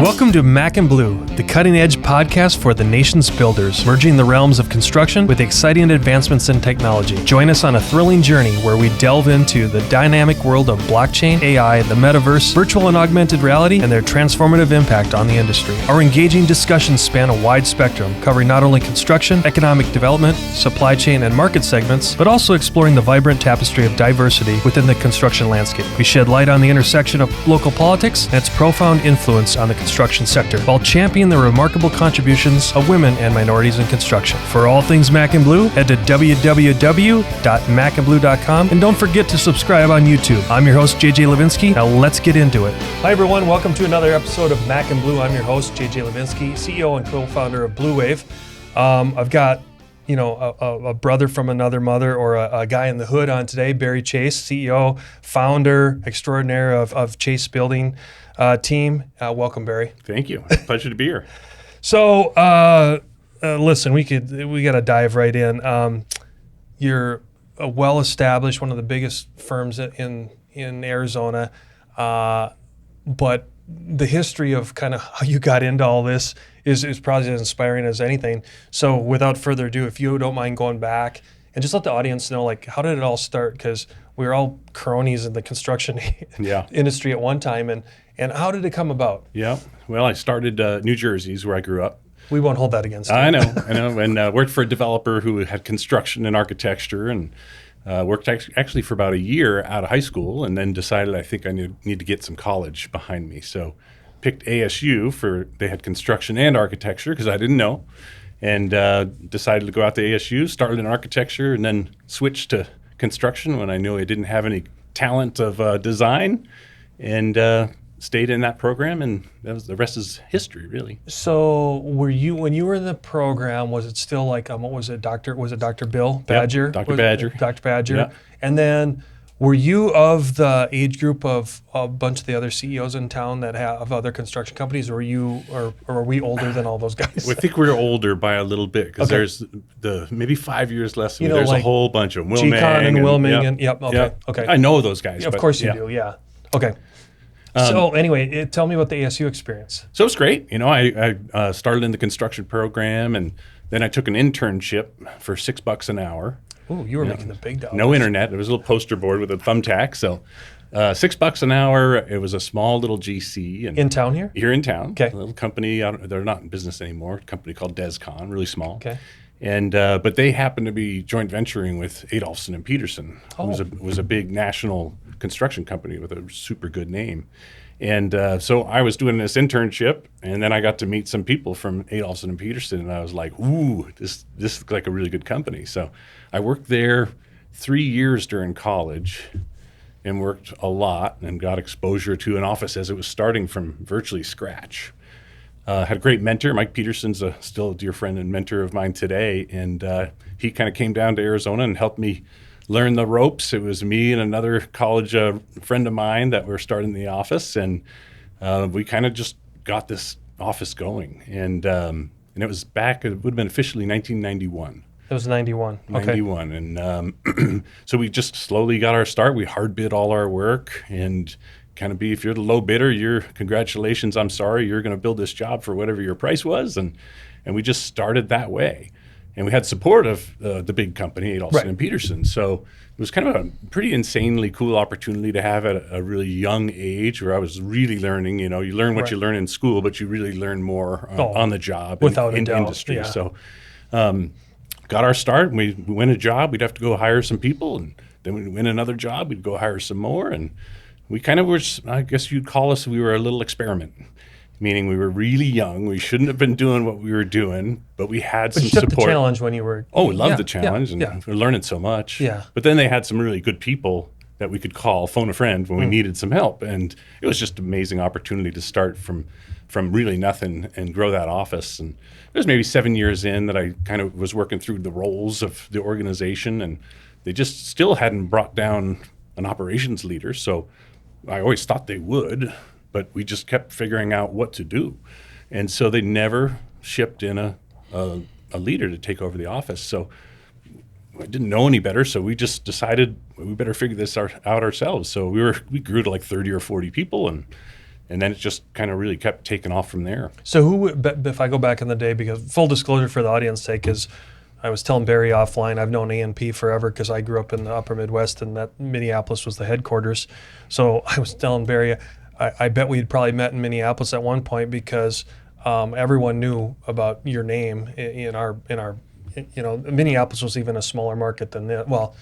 Welcome to MAC Bleu, the cutting-edge podcast for the nation's builders, merging the realms of construction with exciting advancements in technology. Join us on a thrilling journey where we delve into the dynamic world of blockchain, AI, the Metaverse, virtual and augmented reality, and their transformative impact on the industry. Our engaging discussions span a wide spectrum, covering not only construction, economic development, supply chain, and market segments, but also exploring the vibrant tapestry of diversity within the construction landscape. We shed light on the intersection of local politics and its profound influence on the construction sector, while championing the remarkable contributions of women and minorities in construction. For all things MAC Bleu, head to www.macandblue.com, and don't forget to subscribe on YouTube. I'm your host, JJ Levinsky. Now let's get into it. Hi everyone, welcome to another episode of MAC Bleu. I'm your host, JJ Levinsky, CEO and co-founder of Blue Wave. I've got a brother from another mother, or a guy in the hood on today, Barry Chase, CEO, founder extraordinaire of CHASSE Building Team. Welcome, Barry. Thank you. Pleasure to be here. So, listen, we got to dive right in. You're a well-established, one of the biggest firms in Arizona, but the history of kind of how you got into all this is probably as inspiring as anything. So without further ado, if you don't mind going back and just let the audience know, like, how did it all start? Because we were all cronies in the construction industry at one time, and how did it come about? Yeah, well, I started New Jersey is where I grew up. We won't hold that against you. I know, and worked for a developer who had construction and architecture, and worked actually for about a year out of high school, and then decided I think I need to get some college behind me. So picked ASU they had construction and architecture because I didn't know, and decided to go out to ASU, started in architecture, and then switched to construction when I knew I didn't have any talent of design, and stayed in that program, and the rest is history, really. So when you were in the program, was it still like, what was it, Dr. Bill Badger? Yep, Dr. Badger. Dr. Badger. Yep. And then were you of the age group of a bunch of the other CEOs in town that have other construction companies, or are we older than all those guys? I think we're older by a little bit, because there's maybe 5 years less than me. There's like a whole bunch of Wilming and Wilming yep, okay. I know those guys. Of course you do, yeah. Okay. So anyway, tell me about the ASU experience. So it's great. I started in the construction program, and then I took an internship for $6 an hour. Ooh, you were making the big dollars. No internet. It was a little poster board with a thumbtack. So $6 an hour. It was a small little GC. And in town here? Here in town. Okay. A little company. They're not in business anymore. A company called Descon, really small. Okay. And but they happened to be joint venturing with Adolphson and Peterson. Oh. It was a big national construction company with a super good name. And so I was doing this internship, and then I got to meet some people from Adolphson and Peterson, and I was like, ooh, this looks like a really good company. So I worked there 3 years during college and worked a lot and got exposure to an office as it was starting from virtually scratch. Had a great mentor. Mike Peterson's still a dear friend and mentor of mine today, and he kind of came down to Arizona and helped me learn the ropes. It was me and another college friend of mine that were starting the office, and we kind of just got this office going. And it was back, it would have been officially 1991. It was 91. 91. Okay. And so we just slowly got our start. We hard bid all our work, and kind of if you're the low bidder, congratulations, I'm sorry, you're going to build this job for whatever your price was. And we just started that way. And we had support of the big company, Adolphson and Peterson. So it was kind of a pretty insanely cool opportunity to have at a really young age, where I was really learning. You learn what you learn in school, but you really learn more on the job in industry. Yeah. So got our start, and we win a job, we'd have to go hire some people, and then we'd win another job, we'd go hire some more. And we kind of were, I guess you'd call us, we were a little experiment. Meaning we were really young. We shouldn't have been doing what we were doing, but we had some support. But you took the challenge when you were... Oh, we loved the challenge, and we were learning so much. Yeah. But then they had some really good people that we could call, phone a friend when we needed some help. And it was just an amazing opportunity to start from really nothing and grow that office. And it was maybe 7 years in that I kind of was working through the roles of the organization, and they just still hadn't brought down an operations leader. So I always thought they would, but we just kept figuring out what to do. And so they never shipped in a leader to take over the office. So I didn't know any better, so we just decided we better figure this out ourselves. So we grew to like 30 or 40 people, and And then it just kind of really kept taking off from there. So if I go back in the day, because full disclosure for the audience sake is, I was telling Barry offline, I've known A&P forever because I grew up in the upper Midwest and that Minneapolis was the headquarters. So I was telling Barry, I bet we'd probably met in Minneapolis at one point because everyone knew about your name in our, Minneapolis was even a smaller market than that. Well,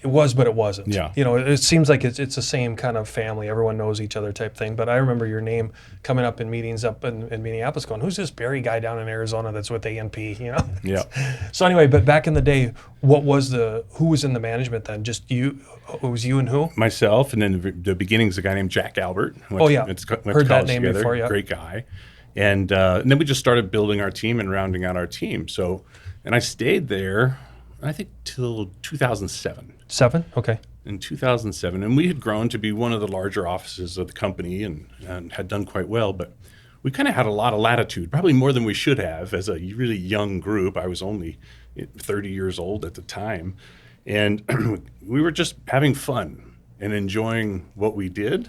it was, but it wasn't. Yeah. It seems like it's the same kind of family. Everyone knows each other type thing. But I remember your name coming up in meetings up in Minneapolis going, who's this Barry guy down in Arizona that's with A&P, Yeah. So anyway, but back in the day, who was in the management then? Just you? It was you and who? Myself, and then the beginnings, a guy named Jack Albert. Heard that name together. before, yeah. Great guy. And then we just started building our team and rounding out our team. So, and I stayed there, I think, till 2007. 7? Okay. In 2007, and we had grown to be one of the larger offices of the company and had done quite well, but we kind of had a lot of latitude, probably more than we should have as a really young group. I was only 30 years old at the time, and we were just having fun and enjoying what we did,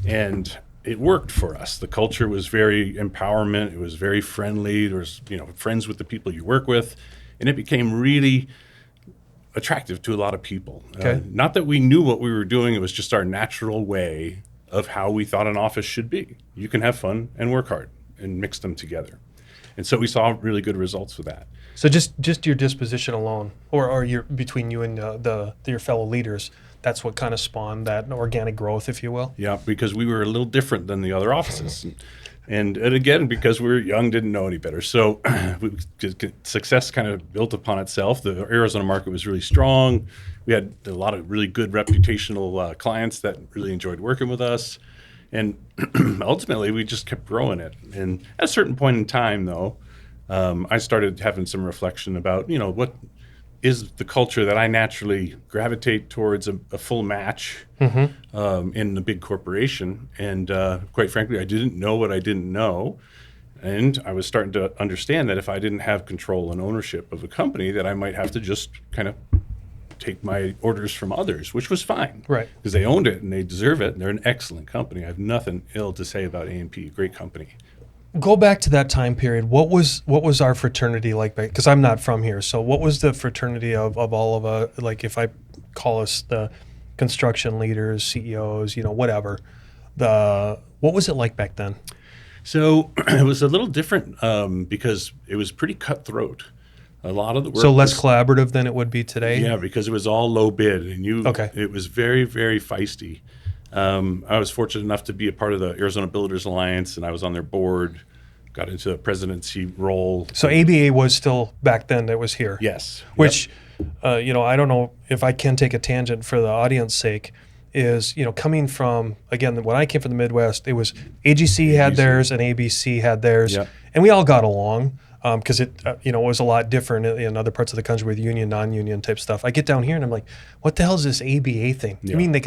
and it worked for us. The culture was very empowerment. It was very friendly. There was, friends with the people you work with, and it became really attractive to a lot of people. Okay. Not that we knew what we were doing. It was just our natural way of how we thought an office should be. You can have fun and work hard and mix them together. And so we saw really good results with that. So just your disposition alone, or your between you and your fellow leaders, that's what kind of spawned that organic growth, if you will? Yeah, because we were a little different than the other offices. And again, because we were young, didn't know any better. So success kind of built upon itself. The Arizona market was really strong. We had a lot of really good reputational clients that really enjoyed working with us. And ultimately, we just kept growing it. And at a certain point in time, though, I started having some reflection about, what is the culture that I naturally gravitate towards a full match in the big corporation. And quite frankly, I didn't know what I didn't know. And I was starting to understand that if I didn't have control and ownership of a company, that I might have to just kind of take my orders from others, which was fine. Right. Because they owned it and they deserve it. And they're an excellent company. I have nothing ill to say about A&P, great company. Go back to that time period. What was our fraternity like? Because I'm not from here. So what was the fraternity of all of us? Like if I call us the construction leaders, CEOs, whatever. What was it like back then? So it was a little different because it was pretty cutthroat. A lot of the work. So less collaborative than it would be today. Yeah, because it was all low bid, and it was very, very feisty. I was fortunate enough to be a part of the Arizona Builders Alliance, and I was on their board, got into a presidency role. So ABA was still, back then, that was here? Yes. Which, I don't know if I can take a tangent for the audience sake, is, coming from, again, when I came from the Midwest, it was AGC had theirs and ABC had theirs, and we all got along. Because it was a lot different in other parts of the country with union, non-union type stuff. I get down here and I'm like, what the hell is this ABA thing? You mean they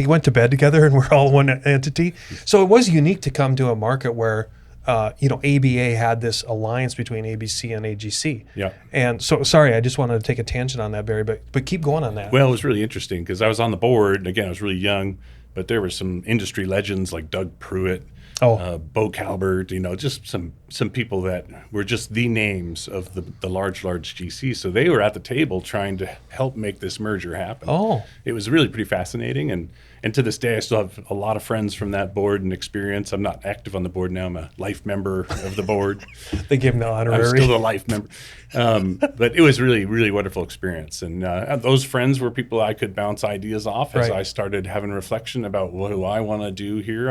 went to bed together and we're all one entity? So it was unique to come to a market where, ABA had this alliance between ABC and AGC. Yeah. And so, sorry, I just wanted to take a tangent on that, Barry, but keep going on that. Well, it was really interesting because I was on the board, and again, I was really young, but there were some industry legends like Doug Pruitt, Bo Calvert, just some people that were just the names of the large GC. So they were at the table trying to help make this merger happen. Oh. It was really pretty fascinating. And to this day, I still have a lot of friends from that board and experience. I'm not active on the board now. I'm a life member of the board. They gave him the honorary. I'm still a life member. But it was really, really wonderful experience. And those friends were people I could bounce ideas off as I started having reflection about what do I want to do here.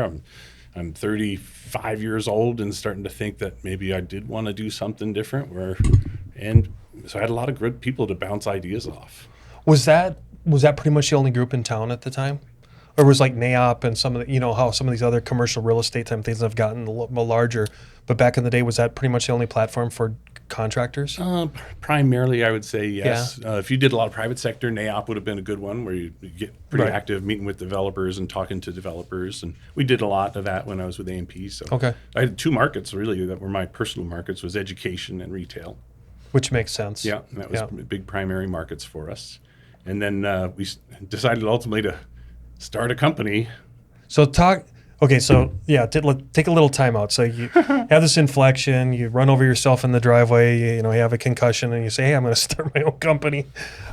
I'm 35 years old and starting to think that maybe I did want to do something different. And so I had a lot of good people to bounce ideas off. Was that pretty much the only group in town at the time? Or was like NAIOP and some of the, how some of these other commercial real estate type things have gotten a little larger, but back in the day, was that pretty much the only platform for contractors? Primarily, I would say yes. Yeah. If you did a lot of private sector, NAIOP would have been a good one where you get pretty active meeting with developers and talking to developers. And we did a lot of that when I was with A&P. So I had two markets really that were my personal markets, was education and retail. Which makes sense. Yeah, that was big primary markets for us. And then we decided ultimately to start a company. So Okay, so yeah, take a little time out. So you have this inflection, you run over yourself in the driveway, you have a concussion, and you say, "Hey, I'm going to start my own company."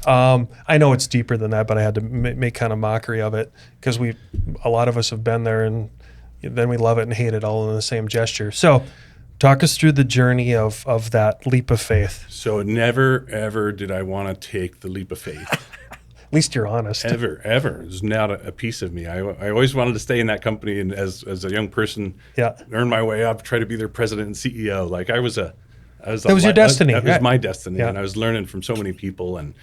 I know it's deeper than that, but I had to make kind of mockery of it because a lot of us have been there, and then we love it and hate it all in the same gesture. So, talk us through the journey of that leap of faith. So never ever did I want to take the leap of faith. At least you're honest. Ever. It was not a piece of me. I always wanted to stay in that company, and as a young person, earn my way up, try to be their president and CEO. Like that was your destiny. That was my destiny, and I was learning from so many people. And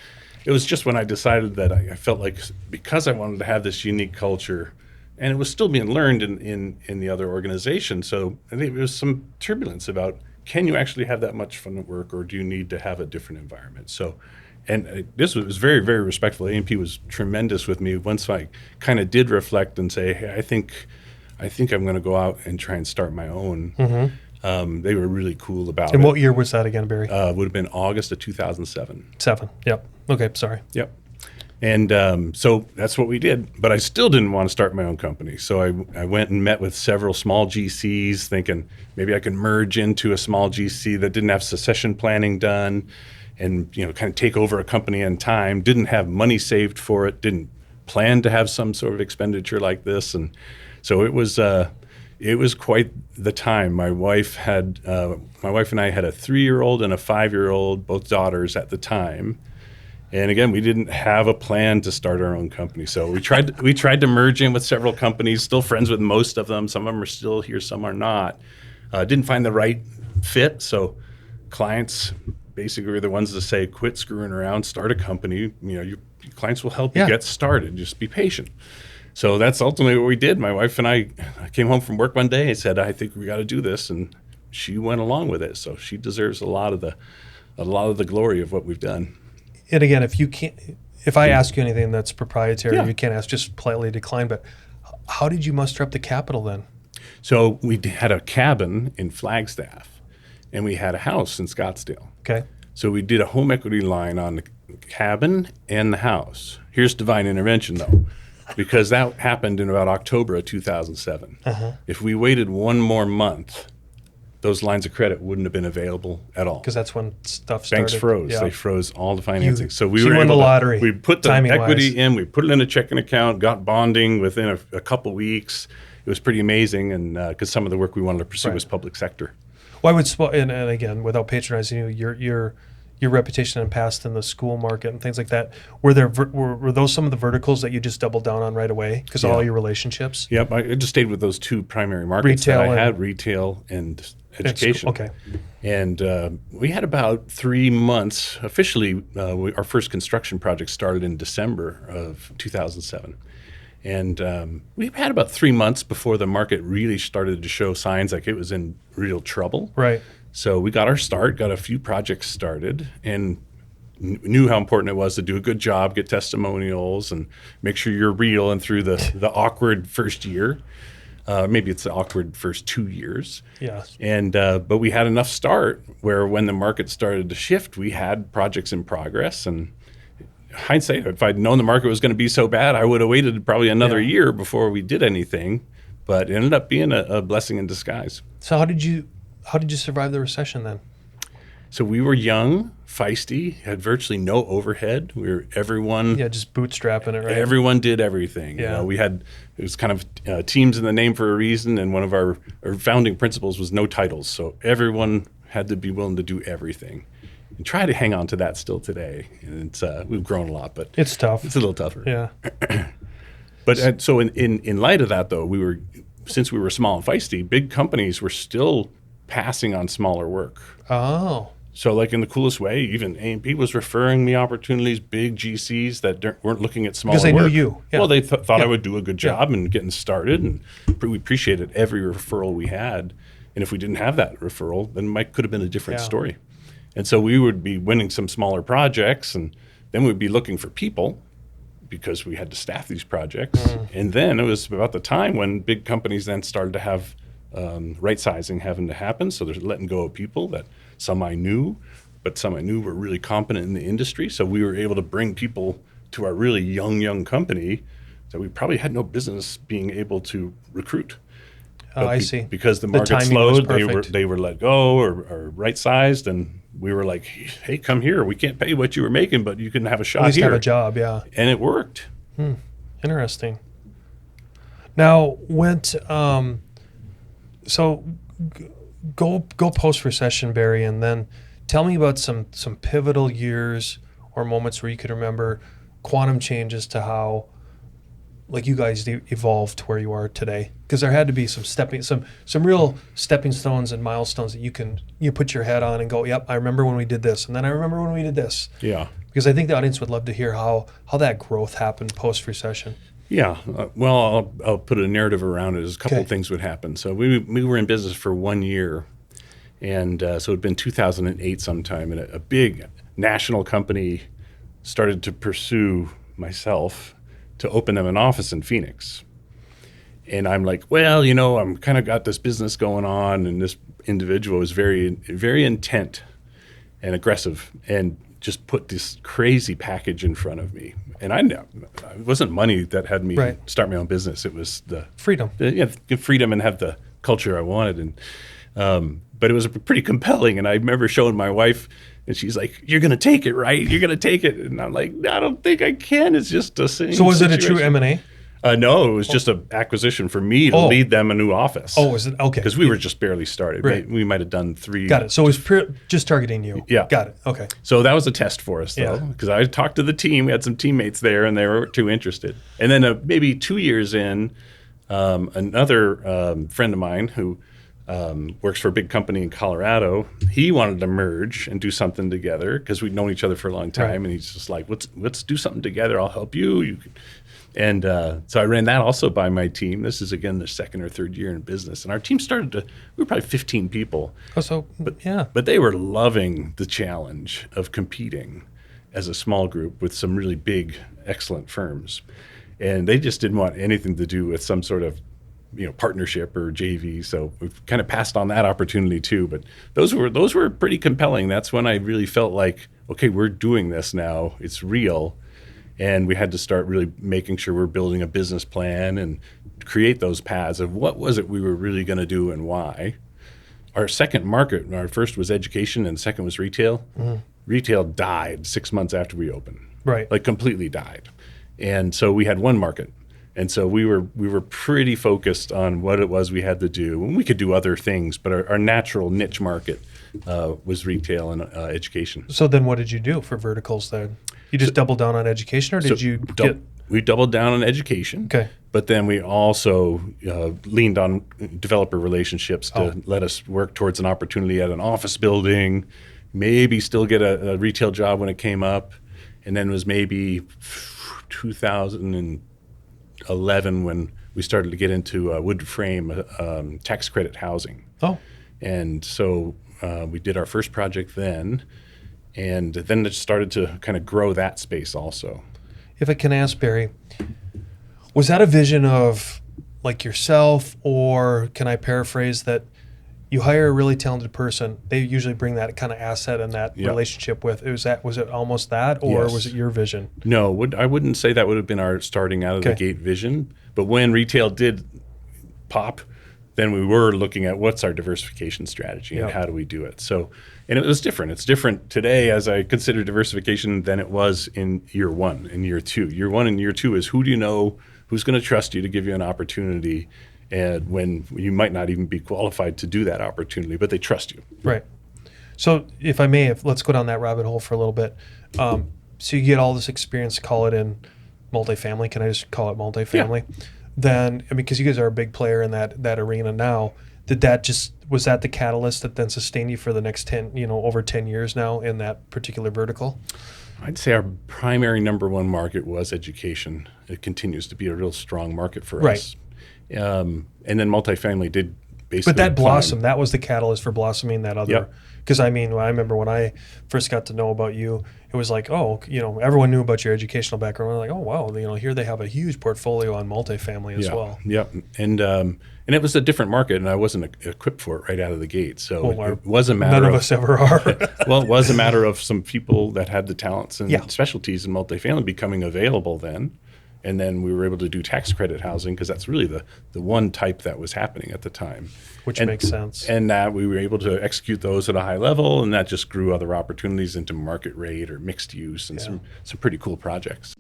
it was just when I decided that I felt like because I wanted to have this unique culture, and it was still being learned in the other organization. So I think there was some turbulence about, can you actually have that much fun at work, or do you need to have a different environment? So. And this was very, very respectful. A&P was tremendous with me. Once I kind of did reflect and say, hey, I think I'm going to go out and try and start my own. Mm-hmm. They were really cool about it. And what year was that again, Barry? Would have been August of 2007. Yep. Okay, sorry. Yep. And so that's what we did. But I still didn't want to start my own company. So I went and met with several small GCs thinking maybe I could merge into a small GC that didn't have succession planning done, and kind of take over a company in time. Didn't have money saved for it. Didn't plan to have some sort of expenditure like this, and so it was quite the time. My wife and I had a 3-year-old and a 5-year-old, both daughters at the time. And again, we didn't have a plan to start our own company. So we tried to merge in with several companies. Still friends with most of them. Some of them are still here. Some are not. Didn't find the right fit. So clients basically are the ones that say, quit screwing around, start a company. Your clients will help you get started. Just be patient. So that's ultimately what we did. My wife and I came home from work one day and said, I think we got to do this. And she went along with it. So she deserves a lot of the glory of what we've done. And again, if I ask you anything that's proprietary, you can't ask, just politely decline. But how did you muster up the capital then? So we had a cabin in Flagstaff, and we had a house in Scottsdale. Okay. So we did a home equity line on the cabin and the house. Here's divine intervention, though, because that happened in about October of 2007. Uh-huh. If we waited one more month, those lines of credit wouldn't have been available at all. Because that's when stuff started. Banks froze. Yeah. They froze all the financing. So we were able the lottery. We put the equity in, we put it in a checking account, got bonding within a couple weeks. It was pretty amazing, and because some of the work we wanted to pursue was public sector. Well, and again, without patronizing you, your reputation and past in the school market and things like that, were those some of the verticals that you just doubled down on right away because of all your relationships? Yep, I just stayed with those two primary markets that I had, retail and education. Okay. And we had about 3 months. Officially, our first construction project started in December of 2007. And we had about 3 months before the market really started to show signs like it was in real trouble. Right. So we got our start, got a few projects started, and knew how important it was to do a good job, get testimonials, and make sure you're real and through the awkward first year. Maybe it's the awkward first 2 years. Yes. And but we had enough start where when the market started to shift, we had projects in progress. And hindsight, if I'd known the market was going to be so bad, I would have waited probably another year before we did anything. But it ended up being a blessing in disguise. So how did you survive the recession then? So we were young, feisty, had virtually no overhead. We were everyone. Yeah, just bootstrapping it, right? Everyone did everything. Yeah. It was kind of teams in the name for a reason, and one of our founding principles was no titles. So everyone had to be willing to do everything. And try to hang on to that still today. And it's we've grown a lot, but it's tough. It's a little tougher. Yeah. But so in light of that, though, since we were small and feisty, big companies were still passing on smaller work. Oh. So like in the coolest way, even A&P was referring me opportunities, big GCs that weren't looking at smaller work. Because they knew you. Yeah. Well, they thought I would do a good job and getting started, and we appreciated every referral we had. And if we didn't have that referral, then Mike could have been a different story. And so we would be winning some smaller projects, and then we'd be looking for people because we had to staff these projects. And then it was about the time when big companies then started to have right sizing having to happen. So they're letting go of people that some I knew, but some I knew were really competent in the industry. So we were able to bring people to our really young company that we probably had no business being able to recruit. Oh, I see. Because the market timing was slowed, perfect. they were let go or right sized, and we were like, hey, come here. We can't pay you what you were making, but you can have a shot At least here. have a job, yeah. And it worked. Interesting. Now, so go post-recession, Barry, and then tell me about some pivotal years or moments where you could remember quantum changes to how, like, you guys evolved to where you are today. Because there had to be some real stepping stones and milestones that you put your head on and go, yep, I remember when we did this, and then I remember when we did this. Yeah. Because I think the audience would love to hear how that growth happened post-recession. Yeah. Well, I'll put a narrative around it. A couple Okay. of things would happen. So we were in business for 1 year. And so it had been 2008 sometime. And a big national company started to pursue myself to open them an office in Phoenix. And I'm like, well, I'm kind of got this business going on. And this individual was very, very intent and aggressive and just put this crazy package in front of me. And I know it wasn't money that had me start my own business. It was the Freedom. the freedom and have the culture I wanted. And but it was pretty compelling. And I remember showing my wife, and she's like, "You're going to take it, right? You're going to take it." And I'm like, "I don't think I can. It's just a same So was it a situation." true M&A? No, it was just an acquisition for me to lead them a new office. Oh, was it? Okay. Because we were just barely started. Right. We might have done 3. Got it. So it was just targeting you. Yeah. Got it. Okay. So that was a test for us, though, Yeah. because I talked to the team. We had some teammates there, and they were too interested. And then maybe 2 years in, another friend of mine who works for a big company in Colorado, he wanted to merge and do something together because we'd known each other for a long time. Right. And he's just like, let's do something together. I'll help you. You can. And so I ran that also by my team. This is, again, the second or third year in business. And our team we were probably 15 people. Oh, so, yeah. But they were loving the challenge of competing as a small group with some really big, excellent firms. And they just didn't want anything to do with some sort of partnership or JV. So we've kind of passed on that opportunity too. But those were pretty compelling. That's when I really felt like, okay, we're doing this now. It's real. And we had to start really making sure we're building a business plan and create those paths of what was it we were really going to do and why. Our second market, our first was education and second was retail. Mm-hmm. Retail died 6 months after we opened. Right. Like completely died. And so we had one market. And so we were pretty focused on what it was we had to do. And we could do other things, but our natural niche market was retail and education. So then what did you do for verticals then? You just doubled down on education, or did We doubled down on education. Okay. But then we also leaned on developer relationships to let us work towards an opportunity at an office building, maybe still get a retail job when it came up. And then it was maybe 2011 when we started to get into wood frame tax credit housing. Oh. And so we did our first project then. And then it started to kind of grow that space also. If I can ask, Barry, was that a vision of like yourself, or can I paraphrase that you hire a really talented person, they usually bring that kind of asset and that relationship with, was it almost that, or was it your vision? No, I wouldn't say that would have been our starting out of the gate vision. But when retail did pop, then we were looking at what's our diversification strategy and how do we do it. So, and it was different. It's different today as I consider diversification than it was in year 1 and year 2. Year 1 and year 2 is who do you know, who's going to trust you to give you an opportunity, and when you might not even be qualified to do that opportunity, but they trust you. Right. So if I may, let's go down that rabbit hole for a little bit. So you get all this experience, call it in multifamily. Can I just call it multifamily? Yeah. Then, I mean, because you guys are a big player in that arena now, was that the catalyst that then sustained you for the next 10, over 10 years now in that particular vertical? I'd say our primary number one market was education. It continues to be a real strong market for us. And then multifamily did basically. But that blossomed. That was the catalyst for blossoming that other. Yep. Because I remember when I first got to know about you, it was like, everyone knew about your educational background. We're like, oh wow, here they have a huge portfolio on multifamily as well. Yep. And it was a different market, and I wasn't equipped for it right out of the gate. So it was a matter. None of us ever are. Well, it was a matter of some people that had the talents and specialties in multifamily becoming available then. And then we were able to do tax credit housing because that's really the one type that was happening at the time. Which makes sense. And we were able to execute those at a high level, and that just grew other opportunities into market rate or mixed use and some pretty cool projects.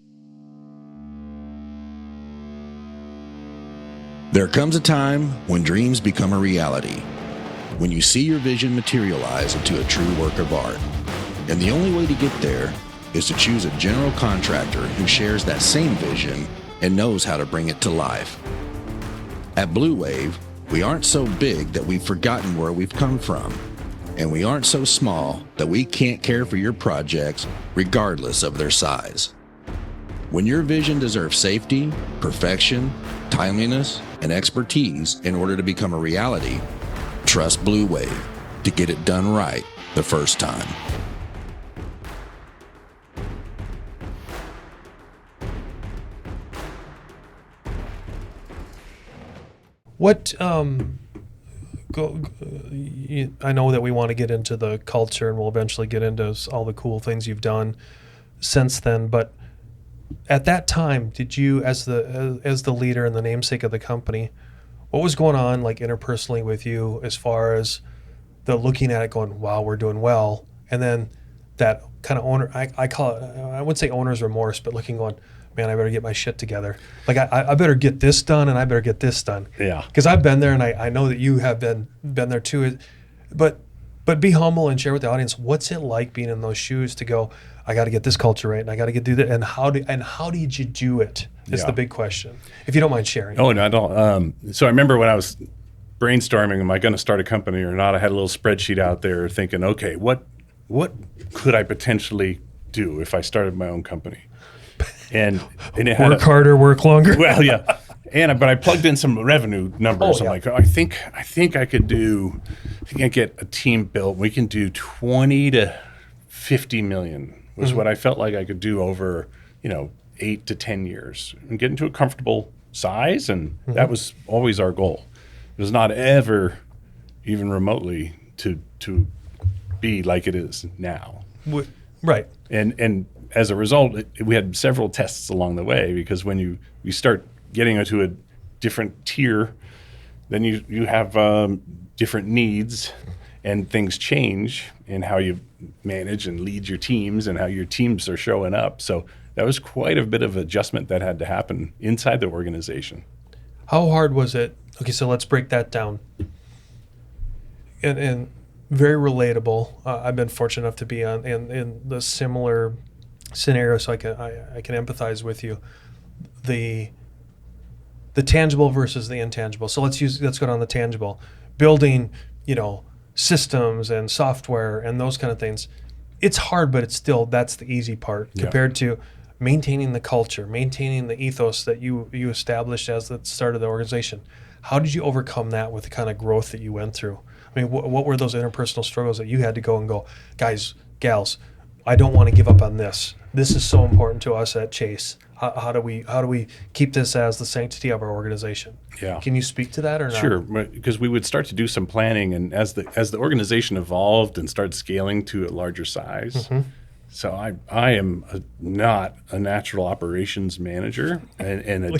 There comes a time when dreams become a reality, when you see your vision materialize into a true work of art. And the only way to get there is to choose a general contractor who shares that same vision and knows how to bring it to life. At Blue Wave, we aren't so big that we've forgotten where we've come from, and we aren't so small that we can't care for your projects regardless of their size. When your vision deserves safety, perfection, timeliness, and expertise in order to become a reality, trust Blue Wave to get it done right the first time. What I know that we want to get into the culture, and we'll eventually get into all the cool things you've done since then. But at that time, did you, as the leader and the namesake of the company, what was going on like interpersonally with you as far as the looking at it, going, "Wow, we're doing well," and then that kind of owner, I call it, I would say owner's remorse, but looking, going, "Man, I better get my shit together. Like I better get this done, and I better get this done." Yeah. Because I've been there, and I know that you have been there too. But be humble and share with the audience, what's it like being in those shoes to go, "I got to get this culture right, and I got to do that." And how did you do it? Is the big question. If you don't mind sharing. Oh, no, I don't. So I remember when I was brainstorming, am I going to start a company or not? I had a little spreadsheet out there thinking, okay, what could I potentially do if I started my own company? And it had work harder, work longer. Well, yeah. But I plugged in some revenue numbers. Oh, yeah. I'm like, I think I could get a team built. We can do 20 to 50 million was what I felt like I could do over, 8 to 10 years and get into a comfortable size. And that was always our goal. It was not ever even remotely to be like it is now. Right. And as a result, we had several tests along the way, because when you start getting into a different tier, then you have different needs, and things change in how you manage and lead your teams and how your teams are showing up. So that was quite a bit of adjustment that had to happen inside the organization. How hard was it? Okay, so let's break that down. And very relatable. I've been fortunate enough to be in the similar scenario, so I can empathize with you. The tangible versus the intangible. So let's go down the tangible. Building, systems and software and those kind of things. It's hard, but it's still, that's the easy part compared to maintaining the culture, maintaining the ethos that you established as the start of the organization. How did you overcome that with the kind of growth that you went through? I mean, what were those interpersonal struggles that you had to go and go, guys, gals, I don't want to give up on this. This is so important to us at Chase. How do we keep this as the sanctity of our organization? Yeah. Can you speak to that or not? Sure, because we would start to do some planning, and as the organization evolved and started scaling to a larger size. So I am not a natural operations manager and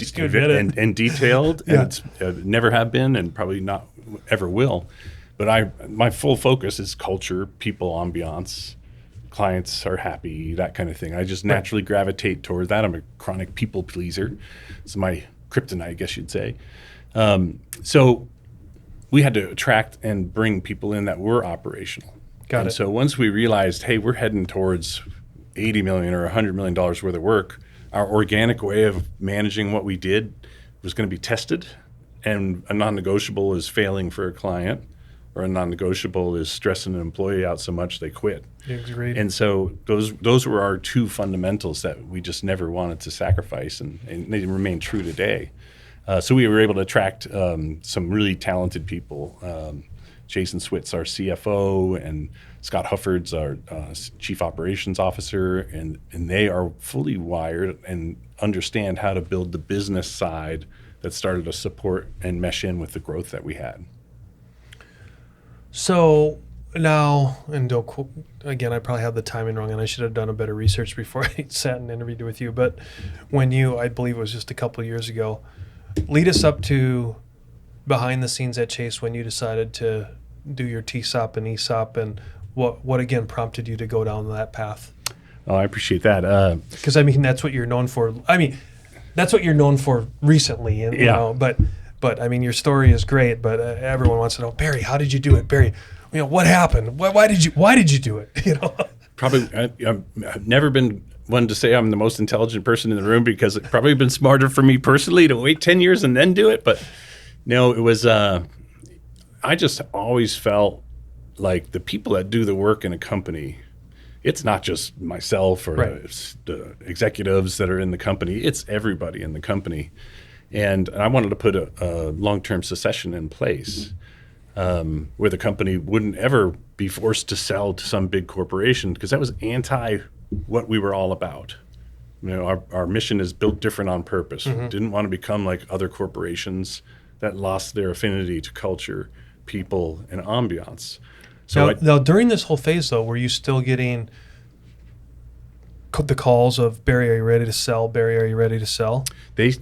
detailed, and it's never have been, and probably not ever will. But my full focus is culture, people, ambiance. Clients are happy, that kind of thing. I just naturally gravitate toward that. I'm a chronic people pleaser. It's my kryptonite, I guess you'd say. So we had to attract and bring people in that were operational. Got it. So once we realized, hey, we're heading towards $80 million or $100 million worth of work, our organic way of managing what we did was going to be tested, and a non-negotiable is failing for a client, or a non-negotiable is stressing an employee out so much they quit. Agreed. And so those were our two fundamentals that we just never wanted to sacrifice, and they remain true today. So we were able to attract some really talented people. Jason Switz, our CFO, and Scott Hufford's our Chief Operations Officer, and they are fully wired and understand how to build the business side that started to support and mesh in with the growth that we had. So now, and don't quote, again, I probably have the timing wrong, and I should have done a better research before I sat and interviewed with you. But when you, I believe it was just a couple of years ago, lead us up to behind the scenes at Chase when you decided to do your T-sop and ESOP, and what again prompted you to go down that path? Oh, I appreciate that. Because I mean, that's what you're known for. I mean, that's what you're known for recently, and you know, but I mean, your story is great. But everyone wants to know, Barry, how did you do it, Barry? You know, what happened? Why did you do it? You know, probably I've never been one to say I'm the most intelligent person in the room, because it's probably been smarter for me personally to wait 10 years and then do it. But no, it was. I just always felt like the people that do the work in a company, it's not just myself or the executives that are in the company. It's everybody in the company. And I wanted to put a long-term succession in place where the company wouldn't ever be forced to sell to some big corporation, because that was anti what we were all about. You know, our mission is built different on purpose. We didn't want to become like other corporations that lost their affinity to culture, people, and ambiance. So now, during this whole phase, though, were you still getting the calls of, Barry, are you ready to sell? Barry, are you ready to sell? They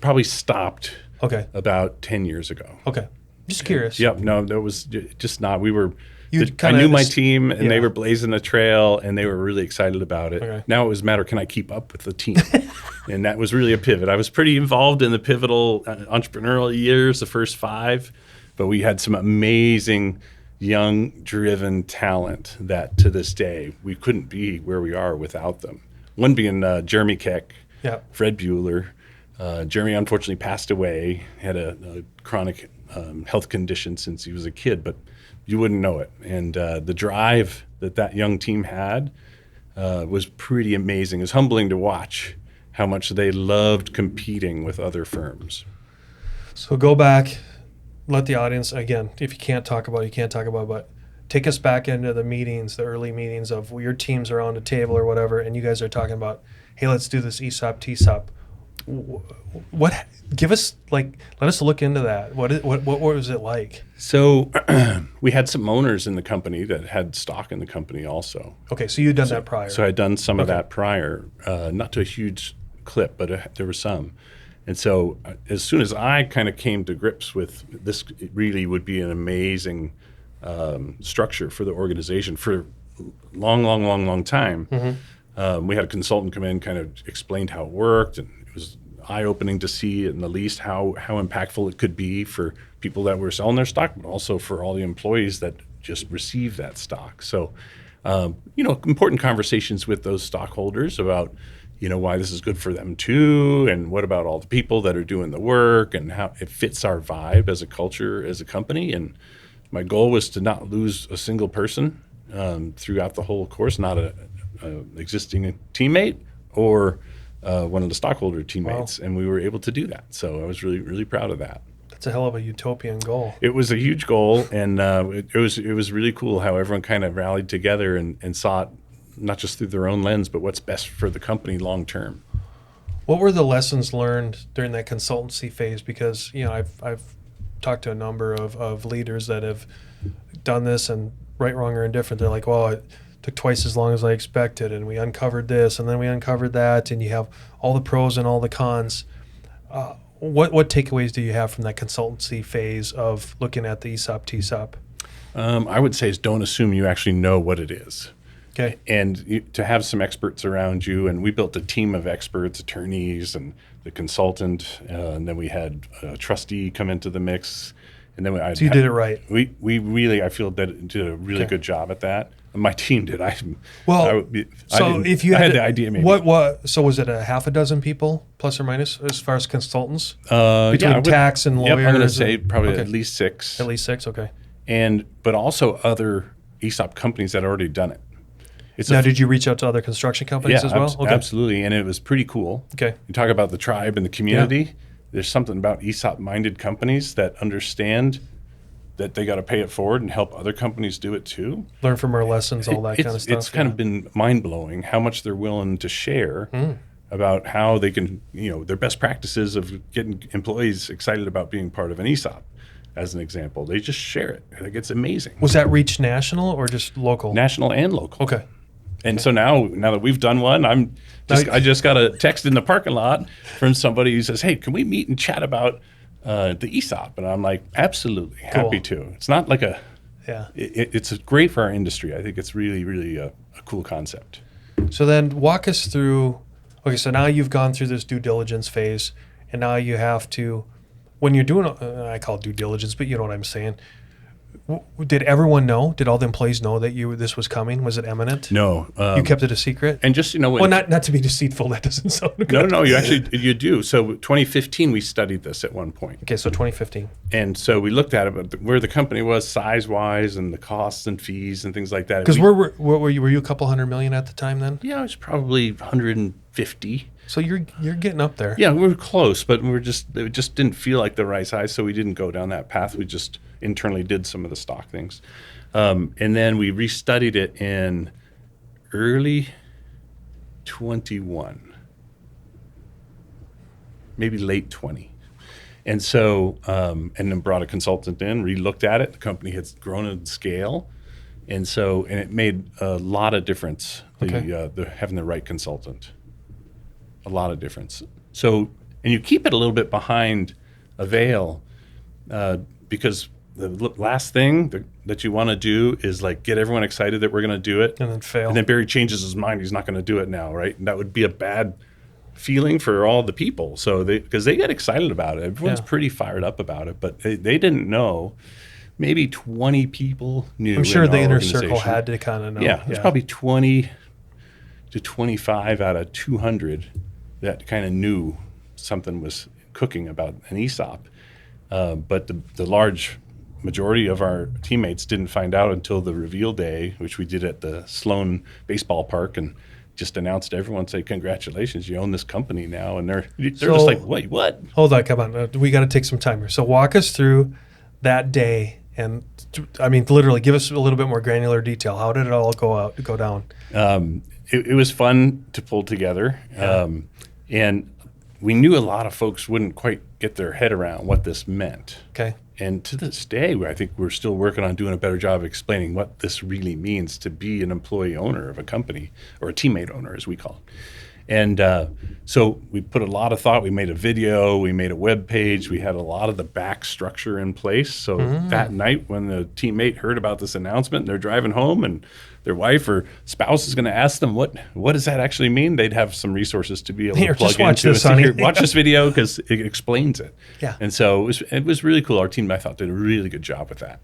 probably stopped about 10 years ago. Okay. Just curious. Yep. No, that was just not. We were, I kinda knew my just- team, and they were blazing the trail, and they were really excited about it. Okay. Now it was a matter, can I keep up with the team? And that was really a pivot. I was pretty involved in the pivotal entrepreneurial years, the first 5, but we had some amazing young, driven talent that to this day we couldn't be where we are without them. One being Jeremy Keck, Fred Bueller. Jeremy unfortunately passed away, had a chronic health condition since he was a kid, but you wouldn't know it. And the drive that young team had was pretty amazing. It was humbling to watch how much they loved competing with other firms. So go back, let the audience, again, if you can't talk about it, you can't talk about it, but take us back into the meetings, the early meetings of your teams around a table or whatever, and you guys are talking about, hey, let's do this ESOP, T-sop. What? Give us, let us look into that. What was it like? So we had some owners in the company that had stock in the company also. Okay, so you'd done that prior. So I'd done some of that prior, not to a huge clip, but there were some. And so as soon as I kind of came to grips with this, it really would be an amazing structure for the organization for long time. We had a consultant come in, kind of explained how it worked, and it was eye-opening to see in the least how impactful it could be for people that were selling their stock, but also for all the employees that just received that stock. So, important conversations with those stockholders about, why this is good for them too, and what about all the people that are doing the work, and how it fits our vibe as a culture, as a company. And my goal was to not lose a single person throughout the whole course, not a existing teammate or one of the stockholder teammates. Wow. And we were able to do that. So I was really, really proud of that. That's a hell of a utopian goal. It was a huge goal, and it was really cool how everyone kind of rallied together and saw it not just through their own lens, but what's best for the company long term. What were the lessons learned during that consultancy phase? Because I've talked to a number of leaders that have done this, and right, wrong, or indifferent, they're like, well, it took twice as long as I expected, and we uncovered this, and then we uncovered that, and you have all the pros and all the cons. What takeaways do you have from that consultancy phase of looking at the ESOP, T-sop? I would say is don't assume you actually know what it is. Okay. And to have some experts around you, and we built a team of experts, attorneys, and the consultant, and then we had a trustee come into the mix. And then so you did it right. We really, I feel that did a really good job at that. My team did. If you had the idea, maybe. So was it a half a dozen people, plus or minus, as far as consultants? Between tax and lawyers? Yep, I'm going to say probably at least 6. At least 6, okay. But also other ESOP companies that had already done it. Did you reach out to other construction companies as well? Okay. Absolutely, and it was pretty cool. Okay. You talk about the tribe and the community. Yeah. There's something about ESOP-minded companies that understand that they got to pay it forward and help other companies do it too. Learn from our lessons, all that kind of stuff. It's kind of been mind-blowing how much they're willing to share about how they can, their best practices of getting employees excited about being part of an ESOP. as an example. They just share it. Like, it's amazing. Was that reach national or just local? National and local. Okay. And so now that we've done one, I just got a text in the parking lot from somebody who says, "Hey, can we meet and chat about the ESOP?" And I'm like, "Absolutely, happy to." It's not like it's great for our industry. I think it's really, really a cool concept. So then walk us through, okay, so now you've gone through this due diligence phase, and now you have to, when you're doing, I call it due diligence, but you know what I'm saying. Did everyone know? Did all the employees know that this was coming? Was it imminent? No. You kept it a secret? And just, well, not to be deceitful, that doesn't sound good. No, you do. So 2015, we studied this at one point. Okay, so 2015. And so we looked at it, where the company was size-wise and the costs and fees and things like that. Because were you a couple $100 million at the time then? Yeah, it was probably 150. So you're getting up there. Yeah, we were close, but it just didn't feel like the right size, so we didn't go down that path. We just internally did some of the stock things. And then we restudied it in early 21, maybe late 20. And so, and then brought a consultant in, re-looked at it. The company had grown in scale. And it made a lot of difference, having the right consultant. A lot of difference. So, and you keep it a little bit behind a veil because the last thing that you want to do is like get everyone excited that we're going to do it. And then fail. And then Barry changes his mind. He's not going to do it now, right? And that would be a bad feeling for all the people. So because they get excited about it. Everyone's pretty fired up about it, but they didn't know. Maybe 20 people knew. I'm sure the inner circle had to kind of know. Yeah, there's probably 20 to 25 out of 200 that kind of knew something was cooking about an ESOP. But the large majority of our teammates didn't find out until the reveal day, which we did at the Sloan baseball park, and just announced to everyone, say, "Congratulations, you own this company now." And they're just like, "Wait, what?" Hold on, come on. We got to take some time here. So walk us through that day. And I mean, literally, give us a little bit more granular detail. How did it all go down? It was fun to pull together. Yeah. And we knew a lot of folks wouldn't quite get their head around what this meant. Okay. And to this day, I think we're still working on doing a better job of explaining what this really means to be an employee owner of a company, or a teammate owner, as we call it. And so we put a lot of thought. We made a video. We made a web page. We had a lot of the back structure in place. So that night when the teammate heard about this announcement and they're driving home and their wife or spouse is going to ask them, what does that actually mean? They'd have some resources to be able to plug into it. Here, watch this video because it explains it. Yeah. And so it was really cool. Our team, I thought, did a really good job with that.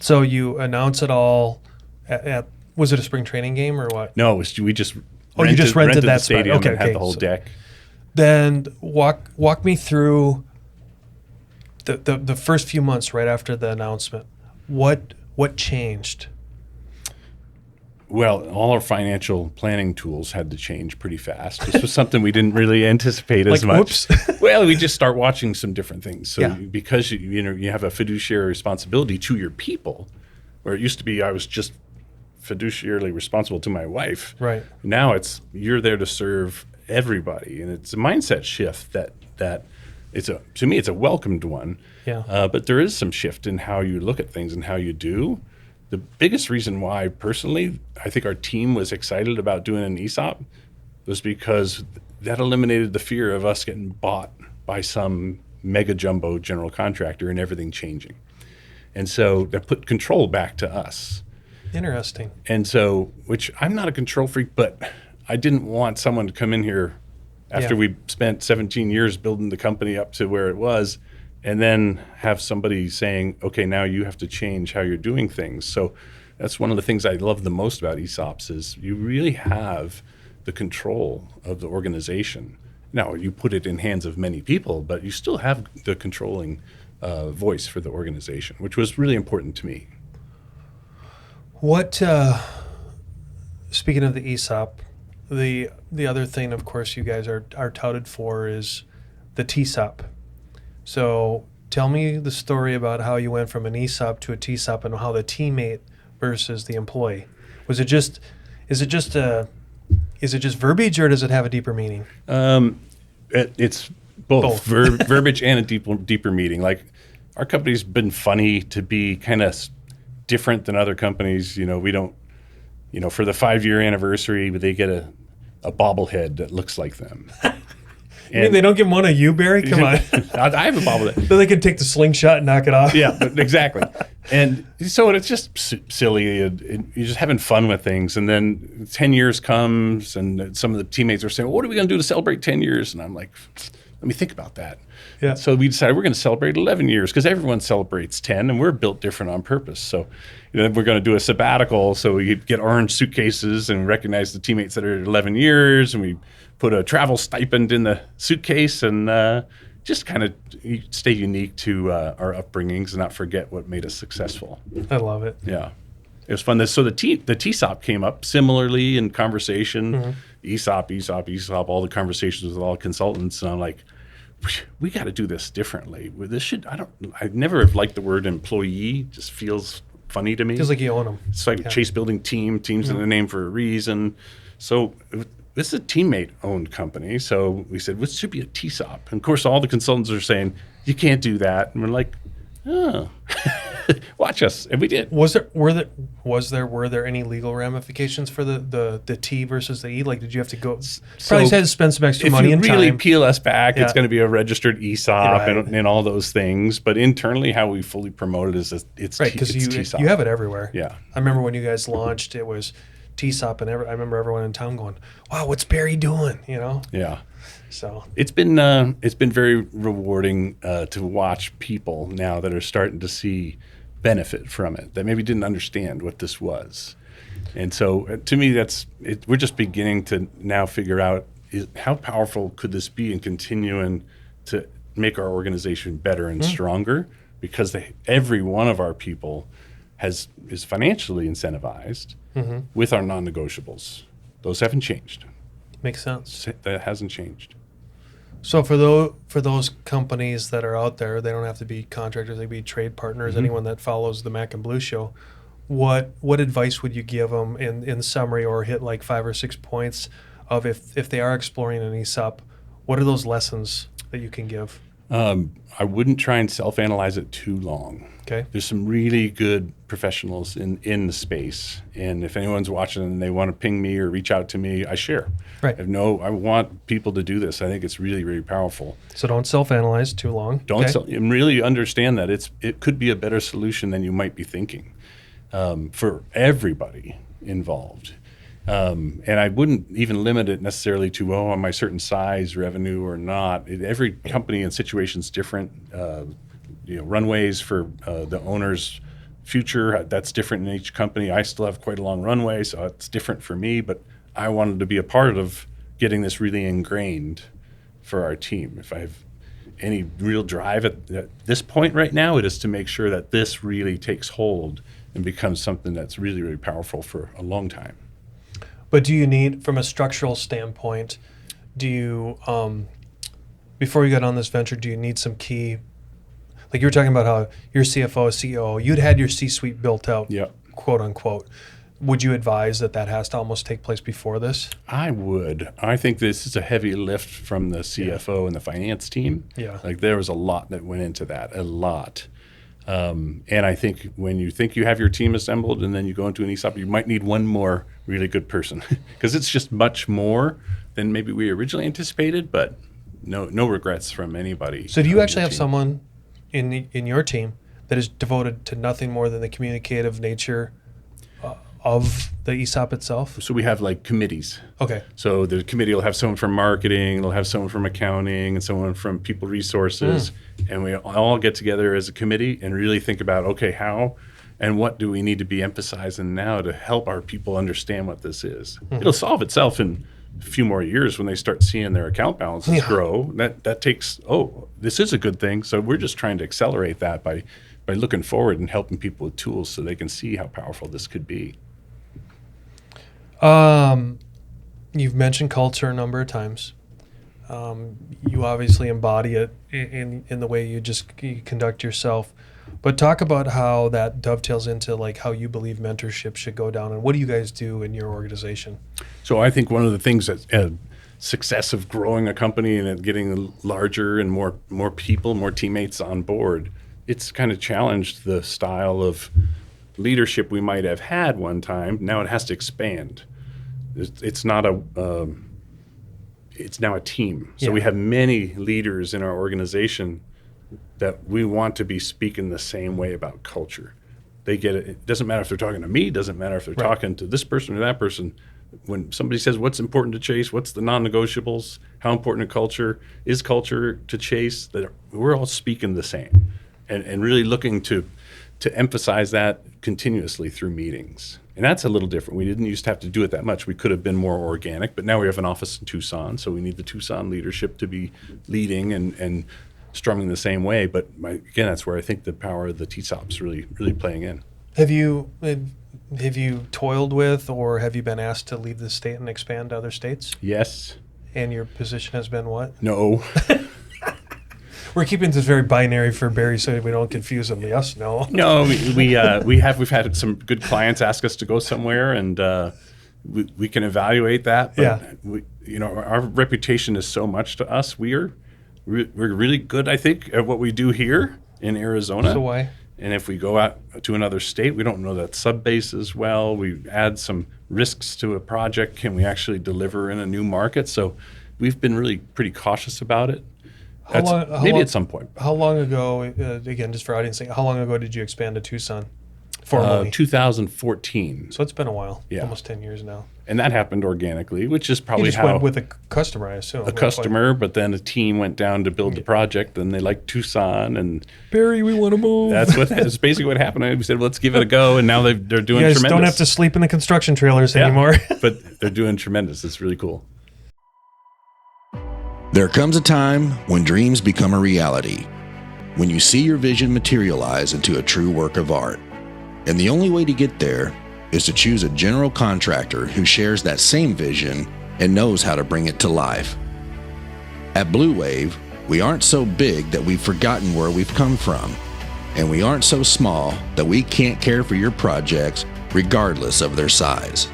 So you announce it all at was it a spring training game or what? No, we just you just rented that the stadium spot. and had the whole deck. Then walk me through the first few months right after the announcement. What changed? Well, all our financial planning tools had to change pretty fast. This was something we didn't really anticipate as much. Whoops. Well, we just start watching some different things. So because you have a fiduciary responsibility to your people, where it used to be I was just fiduciarily responsible to my wife. Right. Now you're there to serve everybody, and it's a mindset shift that to me it's a welcomed one. Yeah. But there is some shift in how you look at things and how you do. The biggest reason why, personally, I think our team was excited about doing an ESOP was because that eliminated the fear of us getting bought by some mega jumbo general contractor and everything changing. And so that put control back to us. Interesting. And so, which I'm not a control freak, but I didn't want someone to come in here after we spent 17 years building the company up to where it was, and then have somebody saying, okay, now you have to change how you're doing things. So that's one of the things I love the most about ESOPs is you really have the control of the organization. Now, you put it in hands of many people, but you still have the controlling voice for the organization, which was really important to me. What, speaking of the ESOP, the other thing, of course, you guys are touted for is the T-sop. So tell me the story about how you went from an ESOP to a T-sop and how the teammate versus the employee. Is it just verbiage, or does it have a deeper meaning? It's both. Verbiage and a deeper meaning. Like our company's been funny to be kind of different than other companies. We don't, for the 5-year anniversary, they get a bobblehead that looks like them. You mean they don't give one of you, Barry? Come on. I have a bobblehead. So they can take the slingshot and knock it off. Yeah, but exactly. And so it's just silly. And you're just having fun with things. And then 10 years comes, and some of the teammates are saying, well, what are we going to do to celebrate 10 years? And I'm like, let me think about that. Yeah. So we decided we're going to celebrate 11 years because everyone celebrates 10, and we're built different on purpose. So we're going to do a sabbatical. So we get orange suitcases and recognize the teammates that are 11 years, and we put a travel stipend in the suitcase, and just kind of stay unique to our upbringings and not forget what made us successful. I love it. Yeah. It was fun. So the T-sop came up similarly in conversation. Mm-hmm. ESOP, all the conversations with all consultants. And I'm like, we got to do this differently. I never have liked the word employee. It just feels funny to me. Feels like you own them. It's like CHASSE Building Team. Team's in the name for a reason. So this is a teammate-owned company. So we said, this should be a T-sop. And of course, all the consultants are saying, you can't do that. And we're like, oh, watch us. And we did. Were there any legal ramifications for the T versus the E? Like, did you have to go? Probably had to spend some extra money and time. If you really peel us back, it's going to be a registered ESOP and all those things. But internally, how we fully promote it is it's right, because T-sop. You have it everywhere. Yeah. I remember when you guys launched, it was T-sop, and I remember everyone in town going, "Wow, what's Barry doing?" Yeah. So it's been very rewarding to watch people now that are starting to see benefit from it, that maybe didn't understand what this was. And so to me, we're just beginning to now figure out how powerful could this be in continuing to make our organization better and stronger, because every one of our people is financially incentivized with our non-negotiables. Those haven't changed. Makes sense. That hasn't changed. So for those companies that are out there, they don't have to be contractors, they can be trade partners, anyone that follows the MAC Bleu show, what advice would you give them in summary, or hit like 5 or 6 points of if they are exploring an ESOP, what are those lessons that you can give? I wouldn't try and self-analyze it too long. Okay. There's some really good professionals in the space, and if anyone's watching and they want to ping me or reach out to me, I share. Right. I want people to do this. I think it's really, really powerful. So don't self-analyze too long. And really understand that it could be a better solution than you might be thinking for everybody involved. And I wouldn't even limit it necessarily to, am I certain size, revenue or not. Every company and situation is different. Runways for the owner's future, that's different in each company. I still have quite a long runway, so it's different for me, but I wanted to be a part of getting this really ingrained for our team. If I have any real drive at this point right now, it is to make sure that this really takes hold and becomes something that's really, really powerful for a long time. But do you need, from a structural standpoint, before you got on this venture, do you need some key, like you were talking about how your CFO, CEO, you'd had your C-suite built out, quote unquote. Would you advise that has to almost take place before this? I would. I think this is a heavy lift from the CFO and the finance team. Yeah. Like there was a lot that went into that, a lot. And I think when you think you have your team assembled and then you go into an ESOP, you might need one more really good person because it's just much more than maybe we originally anticipated, but no regrets from anybody. So do you actually have someone in your team that is devoted to nothing more than the communicative nature of the ESOP itself? So we have like committees. Okay. So the committee will have someone from marketing, they'll have someone from accounting, and someone from people resources. And we all get together as a committee and really think about, okay, how and what do we need to be emphasizing now to help our people understand what this is? It'll solve itself in a few more years when they start seeing their account balances grow. That takes, this is a good thing. So we're just trying to accelerate that by looking forward and helping people with tools so they can see how powerful this could be. You've mentioned culture a number of times. You obviously embody it in the way you conduct yourself. But talk about how that dovetails into like how you believe mentorship should go down, and what do you guys do in your organization? So I think one of the things that success of growing a company and it getting larger and more people, more teammates on board, it's kind of challenged the style of leadership we might have had one time. Now it has to expand. It's not a it's now a team. So we have many leaders in our organization that we want to be speaking the same way about culture. They get it. It doesn't matter if they're talking to me. It doesn't matter if they're talking to this person or that person. When somebody says what's important to Chase, what's the non-negotiables, how important culture to Chase, that we're all speaking the same, and really looking to emphasize that continuously through meetings. And that's a little different. We didn't used to have to do it that much. We could have been more organic, but now we have an office in Tucson, so we need the Tucson leadership to be leading and strumming the same way. But again, that's where I think the power of the T-sop's really playing in. Have you toiled with, or have you been asked to leave the state and expand to other states? Yes. And your position has been what? No. We're keeping this very binary for Barry so we don't confuse him. Yes, no. No, we've had some good clients ask us to go somewhere, and we can evaluate that. But our reputation is so much to us. We're really good, I think, at what we do here in Arizona. So why? And if we go out to another state, we don't know that sub-base as well. We add some risks to a project. Can we actually deliver in a new market? So we've been really pretty cautious about it. At some point. How long ago, again, just for audience sake, how long ago did you expand to Tucson formally? 2014. So it's been a while, Yeah. almost 10 years now. And that happened organically, which is probably You just went with a customer, I assume. a customer, but then a team went down to build the project, and they liked Tucson, and Barry, we want to move. that's basically what happened. We said, well, let's give it a go, and now they're doing you guys tremendous. don't have to sleep in the construction trailers anymore. But they're doing tremendous. It's really cool. There comes a time when dreams become a reality, when you see your vision materialize into a true work of art. And the only way to get there is to choose a general contractor who shares that same vision and knows how to bring it to life. At Blue Wave, we aren't so big that we've forgotten where we've come from, and we aren't so small that we can't care for your projects regardless of their size.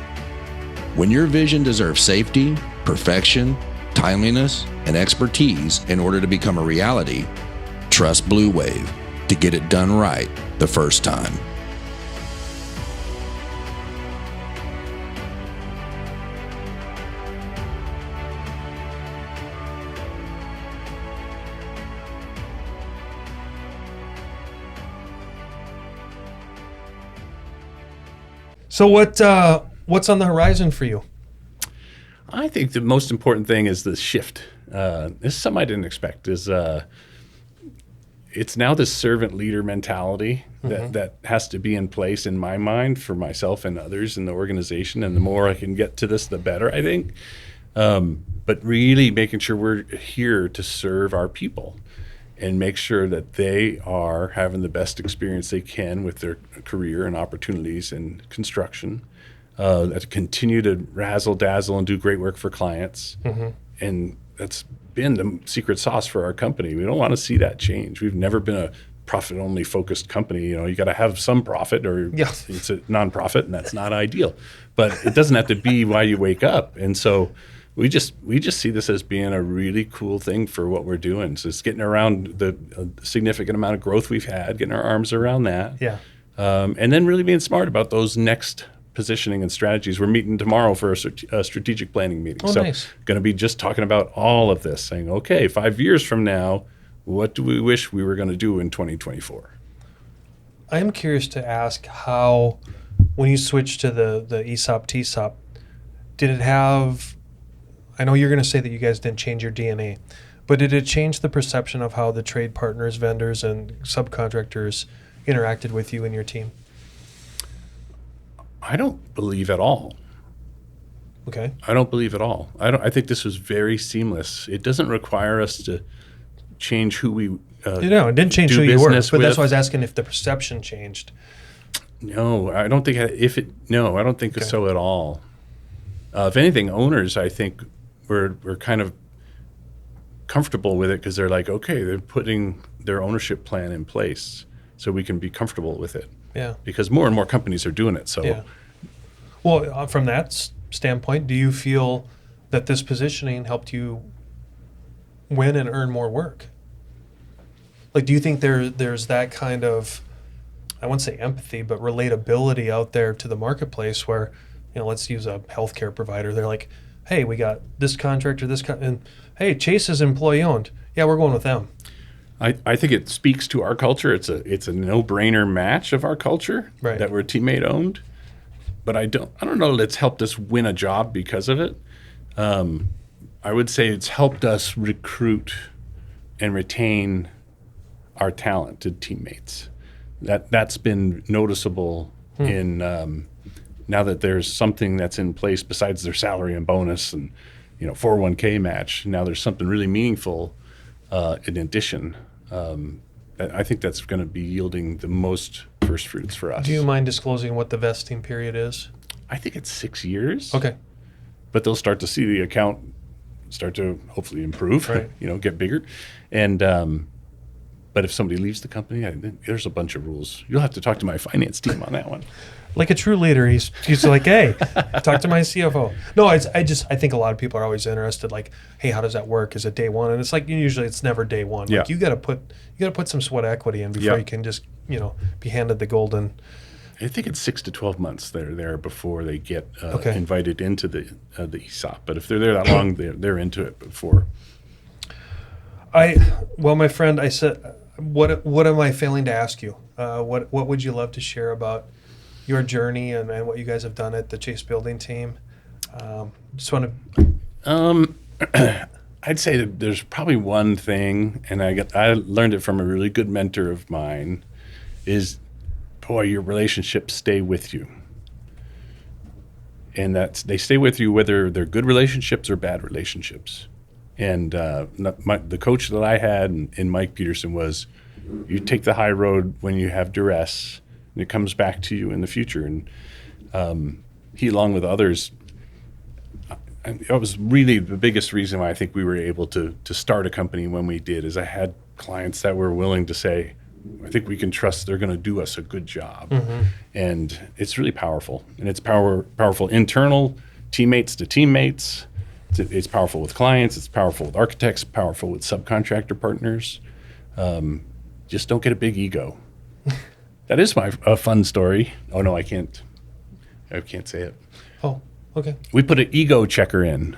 When your vision deserves safety, perfection, timeliness, and expertise in order to become a reality, trust Blue Wave to get it done right the first time. So what's on the horizon for you? I think the most important thing is the shift. This is something I didn't expect. It's now this servant leader mentality that has to be in place in my mind for myself and others in the organization. And the more I can get to this, the better, I think. But really making sure we're here to serve our people and make sure that they are having the best experience they can with their career and opportunities in construction. To continue to razzle dazzle and do great work for clients. And that's been the secret sauce for our company. We don't want to see that change. We've never been a profit only focused company. You got to have some profit, or it's a nonprofit, and that's not ideal. But it doesn't have to be why you wake up. And so we just see this as being a really cool thing for what we're doing. So it's getting around the significant amount of growth we've had, getting our arms around that. Yeah. And then really being smart about those next positioning and strategies. We're meeting tomorrow for a strategic planning meeting. Oh, so nice. Going to be just talking about all of this, saying, okay, 5 years from now, what do we wish we were going to do in 2024? I am curious to ask how, when you switched to the ESOP, T-sop, did it have, I know you're going to say that you guys didn't change your DNA, but did it change the perception of how the trade partners, vendors, and subcontractors interacted with you and your team? I don't believe at all. Okay. I don't believe at all. I think this was very seamless. It doesn't require us to change who we it didn't change who you were, but that's why I was asking if the perception changed. No, I don't think I don't think so at all. If anything, owners, I think, we're kind of comfortable with it because they're like, okay, they're putting their ownership plan in place, so we can be comfortable with it. Yeah. Because more and more companies are doing it. So. Yeah. Well, from that standpoint, do you feel that this positioning helped you win and earn more work? Like, do you think there's that kind of, I wouldn't say empathy, but relatability out there to the marketplace where, let's use a healthcare provider. They're like, hey, we got this contractor, and hey, Chase is employee owned. Yeah, we're going with them. I think it speaks to our culture. It's a no-brainer match of our culture, right, that we're teammate owned. But I don't know that it's helped us win a job because of it. I would say it's helped us recruit and retain our talented teammates. That's been noticeable in now that there's something that's in place besides their salary and bonus and 401k match. Now there's something really meaningful in addition. I think that's going to be yielding the most first fruits for us. Do you mind disclosing what the vesting period is? I think it's 6 years. Okay. But they'll start to see the account start to hopefully improve, right, get bigger. And but if somebody leaves the company, there's a bunch of rules. You'll have to talk to my finance team on that one. Like a true leader, he's like, hey, talk to my CFO. No, I think a lot of people are always interested, like, hey, how does that work? Is it day one? And it's like, usually it's never day one. Yeah. Like, you got to put some sweat equity in before you can just, be handed the golden. I think it's 6 to 12 months they're there before they get okay, invited into the ESOP. But if they're there that long, they're into it before. Well, my friend, I said, what am I failing to ask you? What would you love to share about your journey and what you guys have done at the CHASSE Building Team? Just want to. I'd say that there's probably one thing, and I learned it from a really good mentor of mine, is, boy, your relationships stay with you, and they stay with you whether they're good relationships or bad relationships. And the coach that I had in Mike Peterson was, you take the high road when you have duress, and it comes back to you in the future. And he, along with others, that was really the biggest reason why I think we were able to start a company when we did, is I had clients that were willing to say, I think we can trust they're going to do us a good job. Mm-hmm. And it's really powerful. And it's powerful internal, teammates to teammates. It's powerful with clients. It's powerful with architects, powerful with subcontractor partners. Just don't get a big ego. That is a fun story. Oh, no, I can't say it. Oh, okay. We put an ego checker in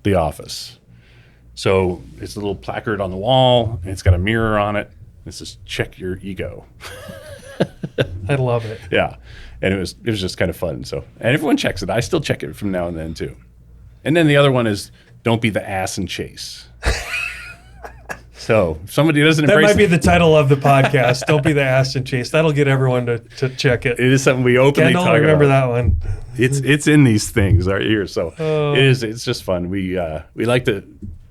the office. So it's a little placard on the wall, and it's got a mirror on it. It says, check your ego. I love it. Yeah. And it was just kind of fun. So, and everyone checks it. I still check it from now and then too. And then the other one is, don't be the ass and chase. So if somebody doesn't embrace that might be the title of the podcast. Don't be the ass and chase. That'll get everyone to check it. It is something we openly talk about. Remember that one. It's in these things right here. So it's just fun. We like to.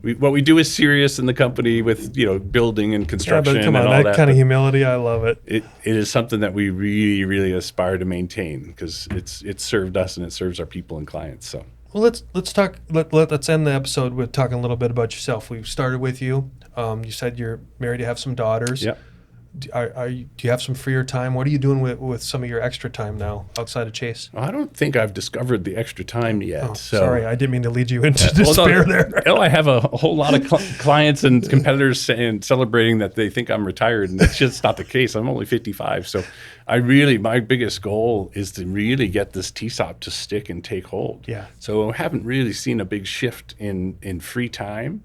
What we do is serious in the company with building and construction. Yeah, but come on, and all that kind of humility, I love it. It is something that we really, really aspire to maintain, because it's served us and it serves our people and clients. So. Well, let's talk. Let's end the episode with talking a little bit about yourself. We started with you. You said you're married, you have some daughters. Yeah. Do you have some freer time? What are you doing with some of your extra time now outside of CHASSE? I don't think I've discovered the extra time yet. Oh, sorry, I didn't mean to lead you into despair there. I have a whole lot of clients and competitors celebrating that they think I'm retired, and that's just not the case. I'm only 55, so my biggest goal is to really get this T-sop to stick and take hold. Yeah. So I haven't really seen a big shift in free time.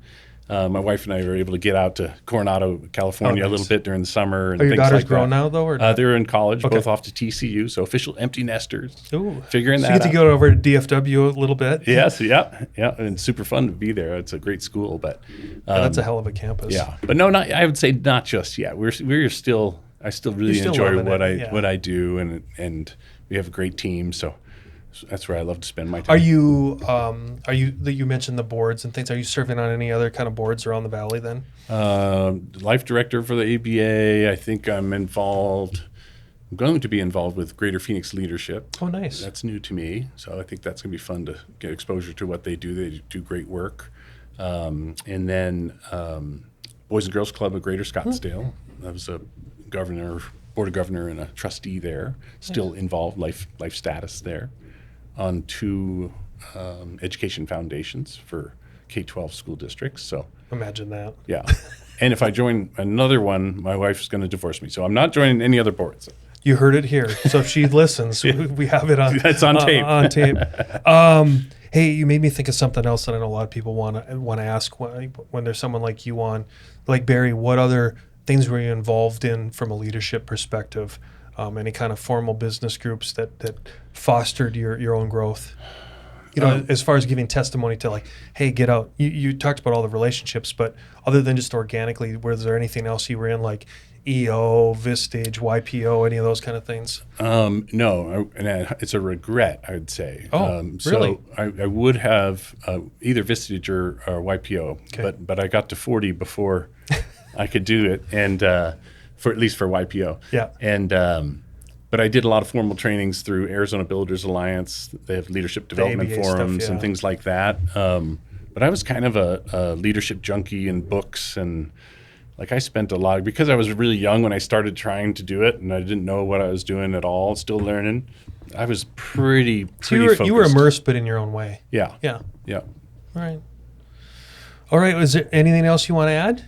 My wife and I were able to get out to Coronado, California a little bit during the summer. And Are your daughters like grown now, though? Or they're in college, both off to TCU, so official empty nesters. Ooh. Figuring that out. You get to go over to DFW a little bit? Yes, yeah, and it's super fun to be there. It's a great school, but that's a hell of a campus. Yeah, but no, I would say not just yet. We're still. I still really enjoy what I do, and we have a great team. So that's where I love to spend my time. You mentioned the boards and things. Are you serving on any other kind of boards around the valley then? Life director for the ABA. I think I'm involved. I'm going to be involved with Greater Phoenix Leadership. Oh, nice. That's new to me. So I think that's going to be fun to get exposure to what they do. They do great work. And then Boys and Girls Club of Greater Scottsdale. I was a board of governor and a trustee there. Still involved, life status there. On 2 education foundations for K-12 school districts. So imagine that. Yeah. And if I join another one, my wife's going to divorce me. So I'm not joining any other boards. You heard it here. So if she listens, we have it on. It's on tape. On tape. Hey, you made me think of something else that I know a lot of people want to ask when there's someone like you on, like Barry. What other things were you involved in from a leadership perspective? Any kind of formal business groups that fostered your own growth? You know, as far as giving testimony to like, hey, get out. You talked about all the relationships, but other than just organically, was there anything else you were in, like EO, Vistage, YPO, any of those kind of things? No, it's a regret, I would say. Oh, really? So I would have either Vistage or YPO, Okay. but I got to 40 before I could do it, and for at least for YPO. Yeah. And but I did a lot of formal trainings through Arizona Builders Alliance. They have leadership development ABA forums stuff, and things like that. But I was kind of a leadership junkie in books, and like I spent a lot, because I was really young when I started trying to do it, and I didn't know what I was doing at all, still learning. I was pretty focused. You were immersed, but in your own way. Yeah. Yeah. Yeah. All right. Was there anything else you want to add?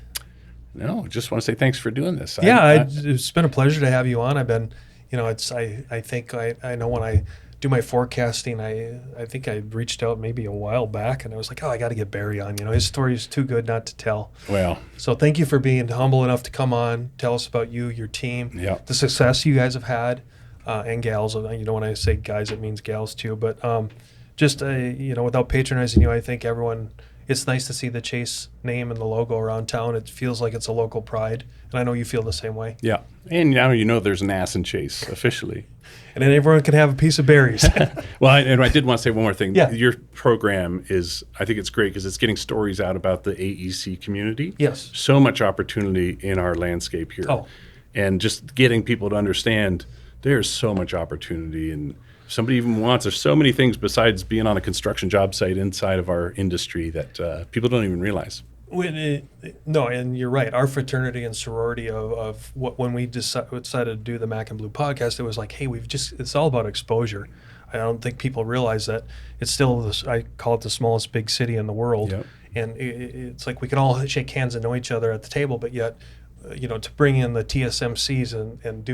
No, just want to say thanks for doing this. It's been a pleasure to have you on. I've been, I think I know when I do my forecasting, I think I reached out maybe a while back, and I was like, I got to get Barry on. His story is too good not to tell. Well, so thank you for being humble enough to come on, tell us about you, your team, the success you guys have had, and gals. When I say guys, it means gals too. But without patronizing you, I think everyone. It's nice to see the Chase name and the logo around town. It feels like it's a local pride, and I know you feel the same way. Yeah, and now there's an ass in Chase officially. And then everyone can have a piece of berries. Well, I did want to say one more thing. Yeah. Your program I think it's great because it's getting stories out about the AEC community. Yes. So much opportunity in our landscape here. Oh. And just getting people to understand there's so much opportunity, and somebody even there's so many things besides being on a construction job site inside of our industry that people don't even realize. No, and you're right. Our fraternity and sorority when we decided to do the MAC Bleu podcast, it was like, hey, it's all about exposure. I don't think people realize that it's still I call it the smallest big city in the world. Yep. And it's like we can all shake hands and know each other at the table, but yet, to bring in the TSMCs and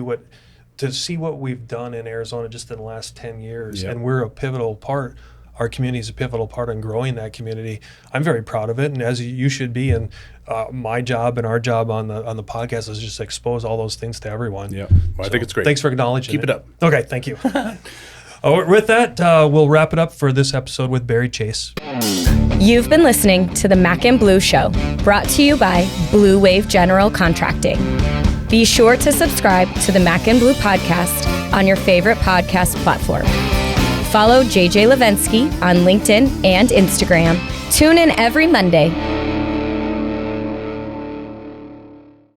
to see what we've done in Arizona just in the last 10 years, Yep. and we're a pivotal part. Our community is a pivotal part in growing that community. I'm very proud of it, and as you should be. And my job and our job on the podcast is just to expose all those things to everyone. Yeah, I think it's great. Thanks for acknowledging Keep it up. Okay, thank you. With that, we'll wrap it up for this episode with Barry Chase. You've been listening to the MAC Bleu Show, brought to you by Blue Wave General Contracting. Be sure to subscribe to the MAC Bleu podcast on your favorite podcast platform. Follow JJ Levensky on LinkedIn and Instagram. Tune in every Monday